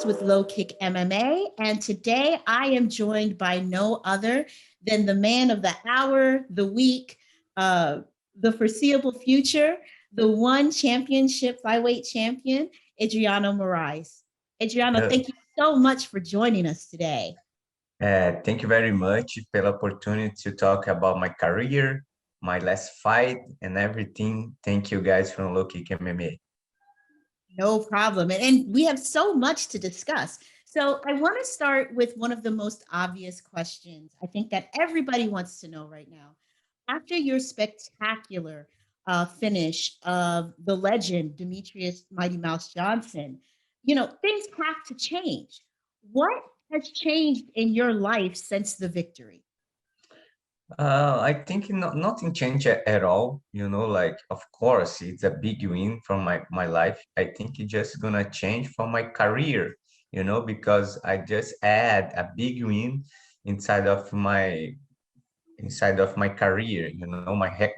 with LowKick MMA, and today I am joined by no other than the man of the hour, the week, uh, the foreseeable future, the one championship flyweight champion, Adriano Moraes. Adriano, Uh, thank you so much for joining us today. Thank you very much for the opportunity to talk about my career, my last fight, and everything. Thank you guys from LowKick MMA. No problem. And we have so much to discuss. So I want to start with one of the most obvious questions I think that everybody wants to know right now. After your spectacular finish of the legend, Demetrious Mighty Mouse Johnson, things have to change. What has changed in your life since the victory? I think nothing changed at all. Like, of course, it's a big win from my life. I think it's just gonna change for my career, because I just add a big win inside of my career,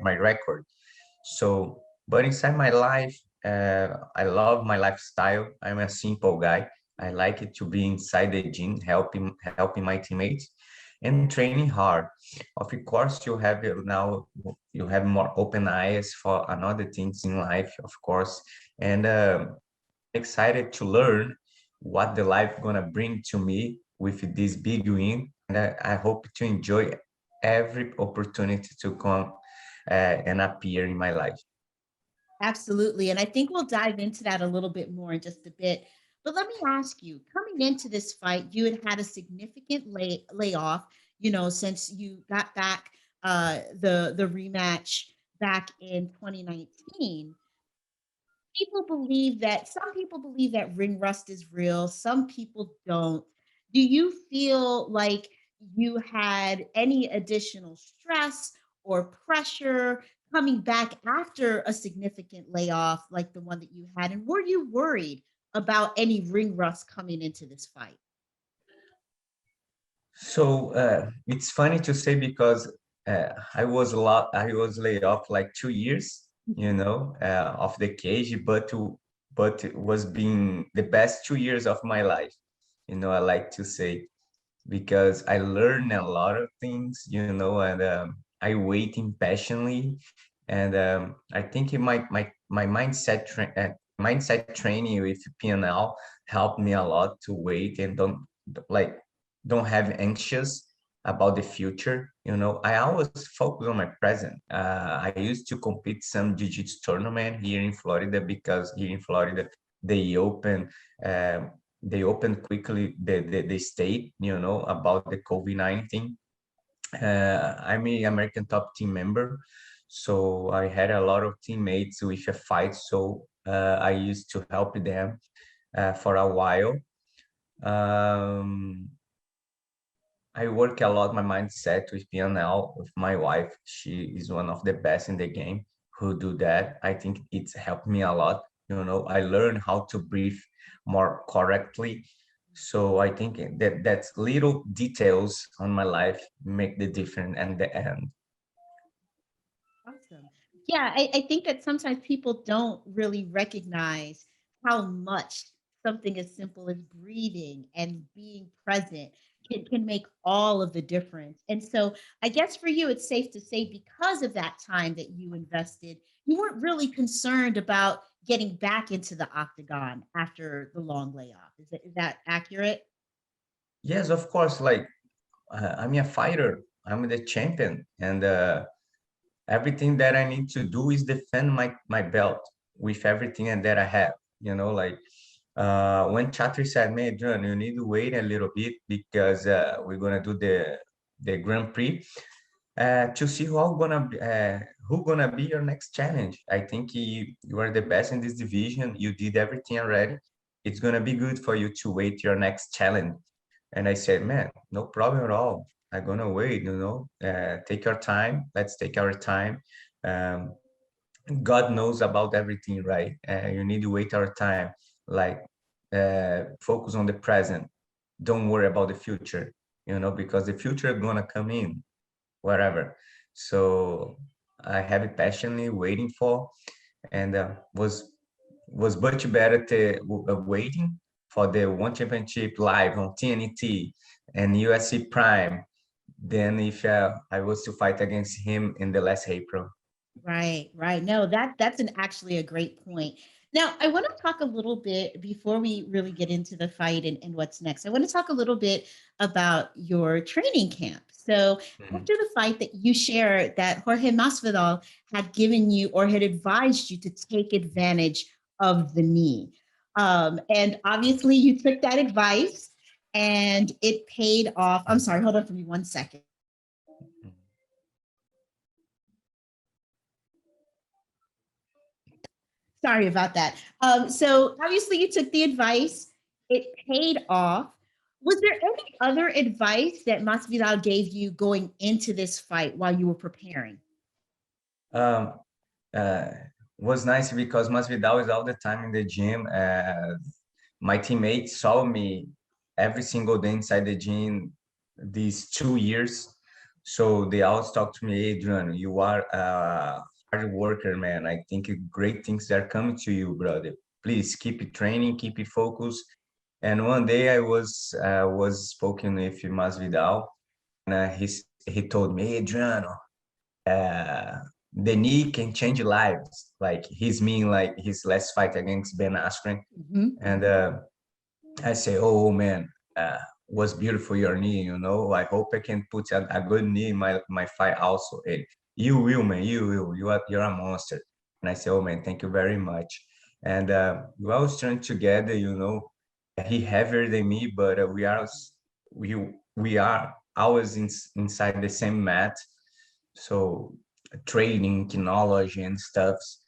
my record. So, but inside my life, I love my lifestyle. I'm a simple guy. I like it to be inside the gym, helping my teammates and training hard. Of course, you have more open eyes for another things in life, of course, and excited to learn what the life gonna bring to me with this big win. And I hope to enjoy every opportunity to come and appear in my life. Absolutely. And I think we'll dive into that a little bit more in just a bit. But let me ask you, coming into this fight, you had a significant layoff, since you got back the rematch back in 2019. Some people believe that ring rust is real, some people don't. Do you feel like you had any additional stress or pressure coming back after a significant layoff like the one that you had? And were you worried about any ring rust coming into this fight? So it's funny to say because I was laid off like 2 years, of the cage, but it was being the best 2 years of my life. I like to say because I learned a lot of things, and I waiting patiently, and I think my mindset training with PNL helped me a lot to wait and like don't have anxious about the future. I always focus on my present. I used to compete some jiu-jitsu tournament here in Florida because here in Florida they open um, they opened quickly the state, about the COVID-19. I'm a American top team member, so I had a lot of teammates with a fight. So I used to help them for a while. Um, I work a lot my mindset with PNL with my wife. She is one of the best in the game who do that. I think it's helped me a lot. I learned how to breathe more correctly. So I think that's little details on my life make the difference at the end. Awesome. Yeah, I think that sometimes people don't really recognize how much something as simple as breathing and being present can make all of the difference. And so I guess for you, it's safe to say because of that time that you invested, you weren't really concerned about getting back into the octagon after the long layoff. Is that accurate? Yes, of course. Like I'm a fighter. I'm the champion, and everything that I need to do is defend my belt with everything and that I have. Like when Chatri said, "Man, John, you need to wait a little bit because we're gonna do the Grand Prix to see who gonna be your next challenge. I think you are the best in this division. You did everything already. It's gonna be good for you to wait your next challenge." And I said, "Man, no problem at all. I'm gonna wait. Take your time. Let's take our time. Um, God knows about everything, right? You need to wait our time. Like focus on the present. Don't worry about the future. Because the future gonna come in whatever." So I have it patiently waiting for, and was much better to waiting for the One Championship live on TNT and UFC Prime than if I was to fight against him in the last April. Right, right. No, that's an actually a great point. Now, I want to talk a little bit before we really get into the fight and what's next. I want to talk a little bit about your training camp. So, Mhm. after the fight that you shared that Jorge Masvidal had given you or had advised you to take advantage of the knee. And obviously you took that advice and it paid off. I'm sorry, hold on for me 1 second. Sorry about that. So obviously you took the advice, it paid off. Was there any other advice that Masvidal gave you going into this fight while you were preparing? Um, uh, was nice because Masvidal is all the time in the gym. My teammates saw me every single day inside the gym these 2 years. So they always talk to me, Adrian, you are a hard worker, man. I think great things are coming to you, brother. Please keep it training, keep it focused. And one day I was spoken with Masvidal, and he told me, Adriano, uh, the knee can change lives. Like he's mean like his last fight against Ben Askren. Mhm. And I say, oh man, was beautiful your knee, you know. I hope I can put a good knee in my fight also. Hey, you will, man, you will. You're a monster. And I say, oh man, thank you very much. And we always train together, you know. He heavier than me, but we we are always inside the same mat. So training, knowledge and stuffs.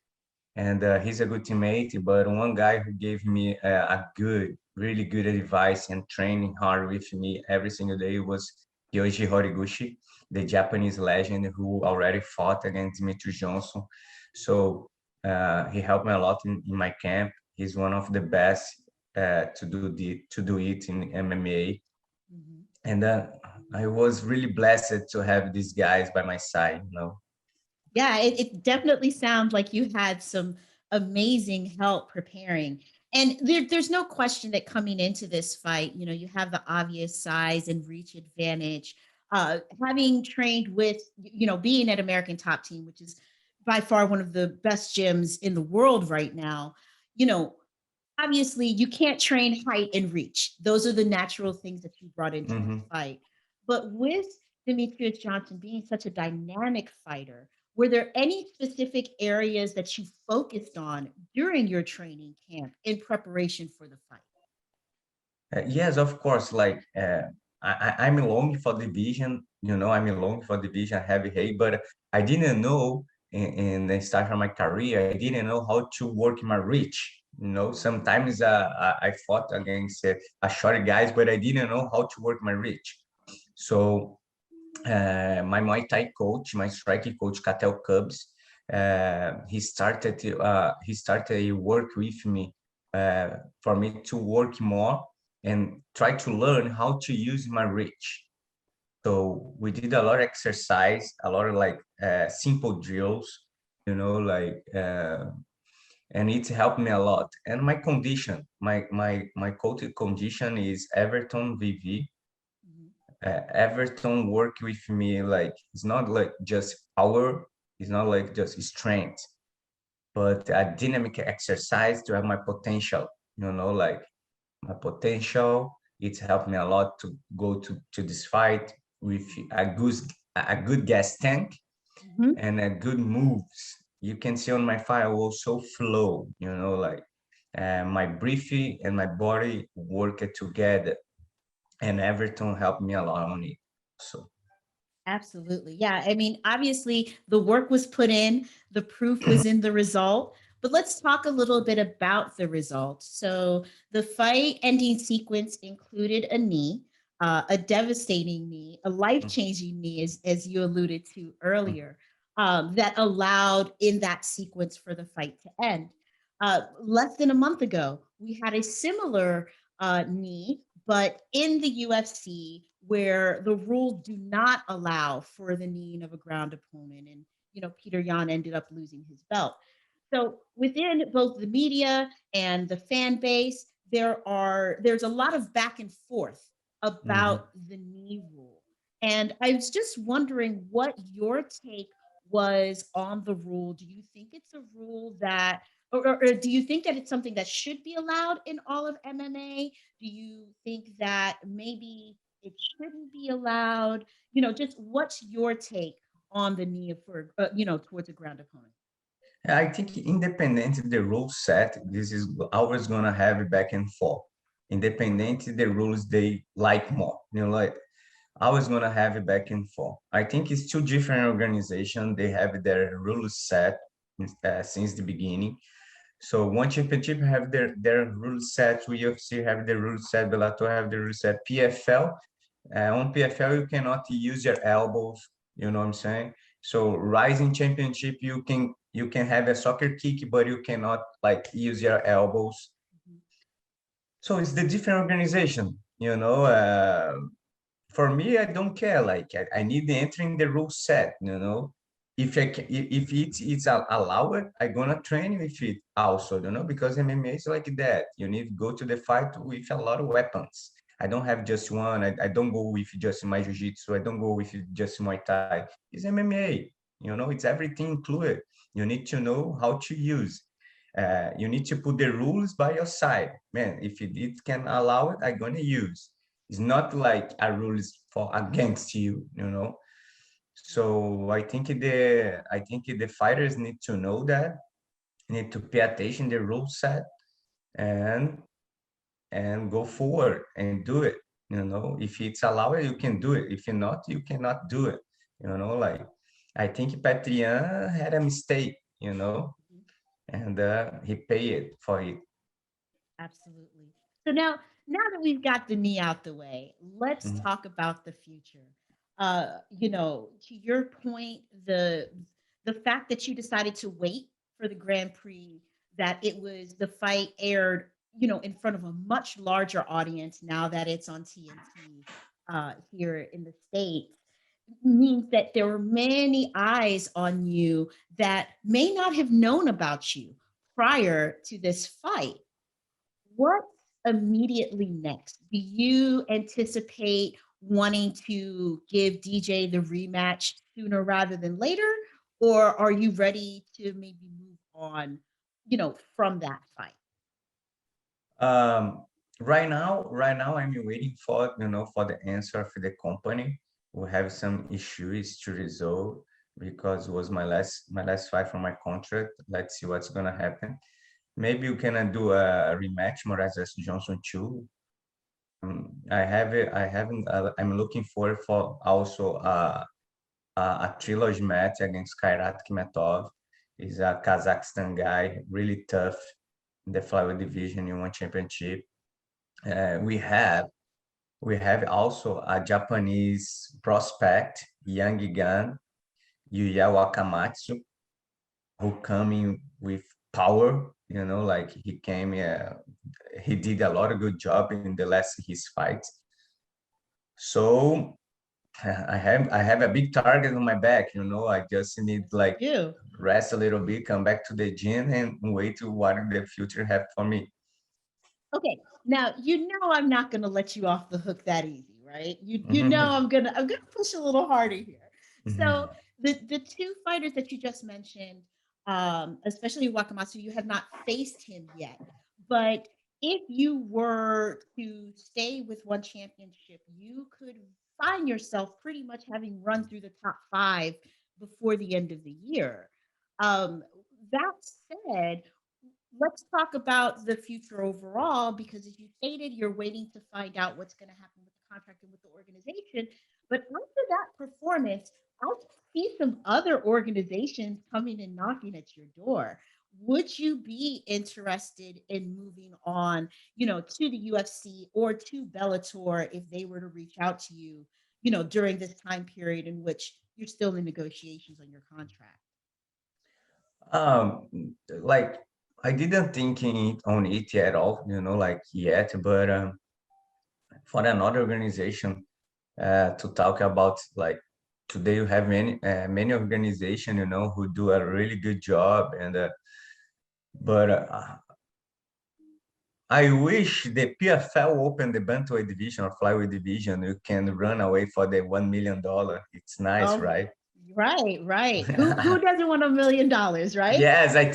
And he's a good teammate. But one guy who gave me a good, really good advice and training hard with me every single day was Yoji Horiguchi, the Japanese legend who already fought against Demetrious Johnson. So he helped me a lot in my camp. He's one of the best to do it in MMA. Mhm. And I was really blessed to have these guys by my side. You know. Yeah, it definitely sounds like you had some amazing help preparing. And there's no question that coming into this fight, you know, you have the obvious size and reach advantage. Having trained with, you know, being at American Top Team, which is by far one of the best gyms in the world right now, you know, obviously you can't train height and reach. Those are the natural things that you brought into this Mhm. fight. But with Demetrious Johnson being such a dynamic fighter, were there any specific areas that you focused on during your training camp in preparation for the fight? Yes, of course. Like I'm longing for division. You know, I'm longing for division heavyweight, but I didn't know in the start of my career. I didn't know how to work my reach. You know, sometimes I fought against a short guys, but I didn't know how to work my reach. So my Muay Thai coach, my striking coach, Catel Cubs, he started a work with me for me to work more and try to learn how to use my reach. So we did a lot of exercise, a lot of like simple drills, you know, like and it helped me a lot. And my condition, my coach condition is Everton VV. Mhm. Everton work with me like it's not like just power, it's not like just strength, but a dynamic exercise to have my potential. You know, like my potential. It's helped me a lot to go to this fight with a good gas tank Mhm. and a good moves. You can see on my fight I was so flow. You know, like my breathing and my body work together, and Everton helped me a lot on it. So. Absolutely. Yeah. I mean, obviously, the work was put in, the proof was in the result. But let's talk a little bit about the result. So, the fight ending sequence included a knee, a devastating knee, a life changing knee, as you alluded to earlier, that allowed in that sequence for the fight to end. Less than a month ago, we had a similar knee, but in the UFC, where the rules do not allow for the kneeing of a ground opponent, and you know Peter Yan ended up losing his belt. So within both the media and the fan base, there's a lot of back and forth Mhm. about the knee rule. And I was just wondering what your take was on the rule. Do you think it's a rule that or do you think that it's something that should be allowed in all of MMA? Do you think that maybe it shouldn't be allowed? Just what's your take on the knee for towards a ground opponent? I think independent the rule set, this is always gonna have back and forth. Independent the rules they like more, like always gonna have a back and forth. I think it's two different organizations. They have their rules set since the beginning. So one championship have their rules set. UFC have the rules set. Bellator have the rules set. PFL on PFL you cannot use your elbows. You know what I'm saying? So rising championship you can have a soccer kick, but you cannot like use your elbows. Mhm. So it's the different organization. For me, I don't care. Like I need the entering the rule set. If it's allowed, I gonna train with it also, because MMA is like that. You need to go to the fight with a lot of weapons. I don't have just one. I don't go with just my jiu-jitsu. I don't go with just Muay Thai. It's MMA. It's everything included. You need to know how to use. You need to put the rules by your side, man. If it can allow it, I'm gonna use. It's not like a rule is for against you. So I think the fighters need to know that, need to pay attention the rule set and go forward and do it. If it's allowed, you can do it. If not, you cannot do it. Like I think Patrian had a mistake, Mhm. and he paid it for it. Absolutely. So now that we've got the knee out the way, let's Mhm. talk about the future. To your point, the fact that you decided to wait for the Grand Prix, that the fight aired, in front of a much larger audience now that it's on TNT here in the States, means that there were many eyes on you that may not have known about you prior to this fight. What's immediately next? Do you anticipate wanting to give DJ the rematch sooner rather than later? Or are you ready to maybe move on, from that fight? Um, right now, I'm waiting for the answer for the company. We have some issues to resolve because it was my last fight from my contract. Let's see what's gonna happen. Maybe you can do a rematch, Moraes versus Johnson too. I have it. I haven't. I'm looking for also a trilogy match against Kairat Kimetov. He's a Kazakhstan guy, really tough in the flyweight division in one championship. We have also a Japanese prospect, young gun, Yuya Wakamatsu, who coming with power. Like he did a lot of good job in the last his fights. So I have a big target on my back. I just need Yes, you like do. rest a little bit, come back to the gym, and wait to what the future have for me. Okay. Now, I'm not going to let you off the hook that easy, right? I'm going to push a little harder here. So, the two fighters that you just mentioned, especially Wakamatsu, you have not faced him yet. But if you were to stay with one championship, you could find yourself pretty much having run through the top 5 before the end of the year. Um, that said, let's talk about the future overall, because as you stated, you're waiting to find out what's going to happen with the contract and with the organization. But after that performance, I can see some other organizations coming and knocking at your door. Would you be interested in moving on, to the UFC or to Bellator if they were to reach out to you, during this time period in which you're still in negotiations on your contract? um, like I didn't think on it at all, like yet, but for another organization to talk about, like today you have many organization, who do a really good job, and but I wish the PFL opened the bantamweight division or flyweight division. You can run away for the $1 million. It's nice, Oh, right? right. Who doesn't want $1 million, right? Yes, I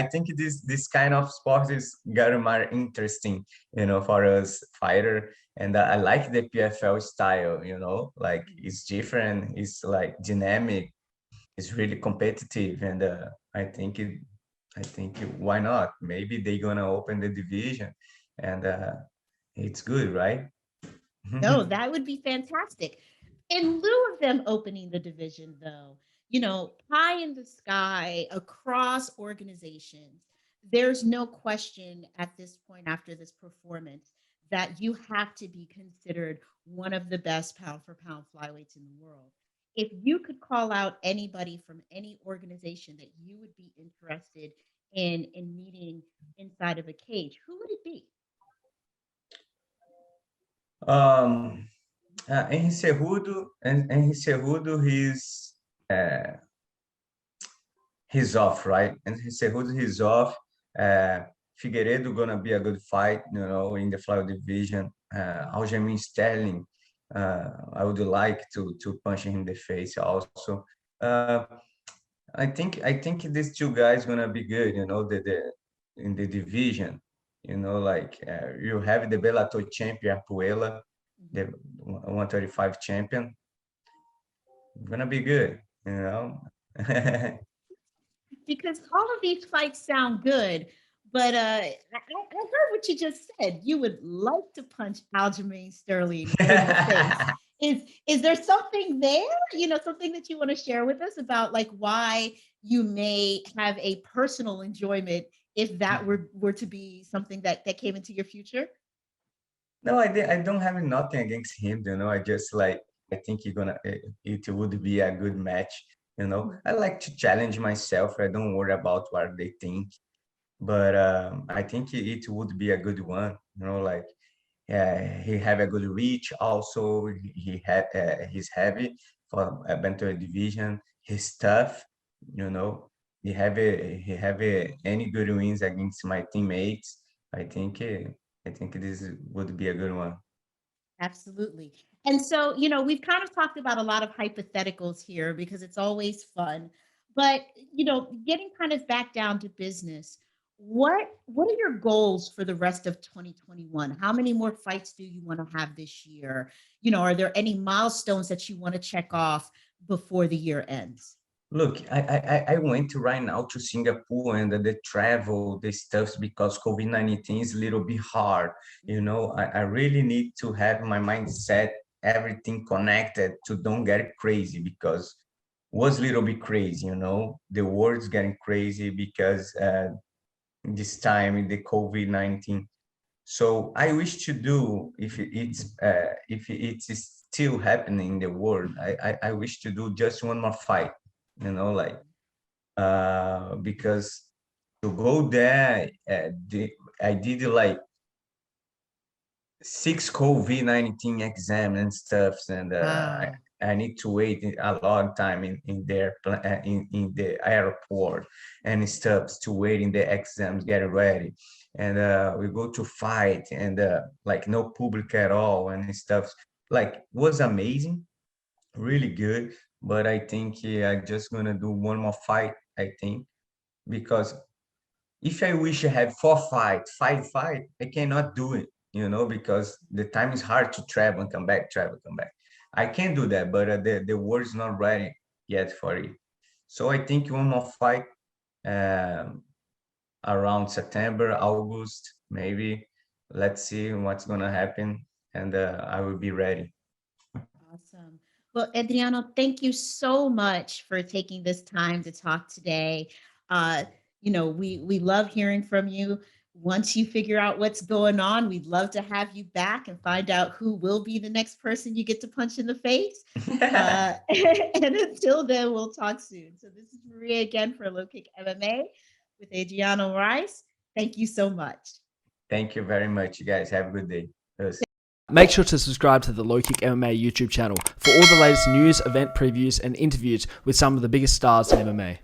think this kind of sport is getting more interesting, for us fighter. And I like the PFL style, like it's different, it's like dynamic, it's really competitive, and I think why not? Maybe they're gonna open the division, and it's good, right? No, that would be fantastic. In lieu of them opening the division, though, pie in the sky across organizations, there's no question at this point after this performance that you have to be considered one of the best pound for pound flyweights in the world. If you could call out anybody from any organization that you would be interested in meeting inside of a cage, who would it be? Um, Henry Cejudo, uh, he's off, right? And Cejudo, he's off. Uh, Figueiredo gonna be a good fight, in the flyweight division. Aljamain Sterling, I would like to punch him in the face also. Uh, I think these two guys gonna be good, the in the division. Like you have the Bellator champion Puella, the 135 champion. Gonna be good. Because all of these fights sound good, but I heard what you just said. You would like to punch Aljamain Sterling in the face. Is there something there? Something that you want to share with us about like why you may have a personal enjoyment if that were to be something that came into your future? No, I don't have nothing against him. I just like I think it would be a good match. I like to challenge myself. I don't worry about what they think, but I think it would be a good one. Like he have a good reach. Also, he's heavy for a bantamweight division. He's tough. You know, he have any good wins against my teammates. I think I think this would be a good one. Absolutely. And so, we've kind of talked about a lot of hypotheticals here because it's always fun. But, getting kind of back down to business, what are your goals for the rest of 2021? How many more fights do you want to have this year? Are there any milestones that you want to check off before the year ends? Look, I went right now to Singapore, and the travel, the stuffs, because COVID-19 is a little bit hard. I really need to have my mindset, everything connected to don't get crazy, because was a little bit crazy. The world's getting crazy because this time in the COVID-19. So I wish to do, if it's still happening in the world, I wish to do just one more fight, like because to go there, I did like 6 COVID-19 exam and stuff, and Wow. I need to wait a long time in the airport and stuff to wait in the exams, get ready, and we go to fight, and like no public at all and stuff. Like was amazing, really good, but I think I just gonna do one more fight. I think because if I wish I had 4 fight, 5 fight, I cannot do it, because the time is hard to travel and come back, travel, come back. I can do that, but the world is not ready yet for it. So I think one more fight um, around September, August, maybe. Let's see what's gonna happen, and I will be ready. Awesome. Well, Adriano, thank you so much for taking this time to talk today. Uh, we love hearing from you. Once you figure out what's going on, we'd love to have you back and find out who will be the next person you get to punch in the face. And until then, we'll talk soon. So this is Maria again for LowKick MMA with Adriano Moraes. Thank you so much. Thank you very much, you guys. Have a good day. Yes. Make sure to subscribe to the LowKick MMA YouTube channel for all the latest news, event previews, and interviews with some of the biggest stars in MMA.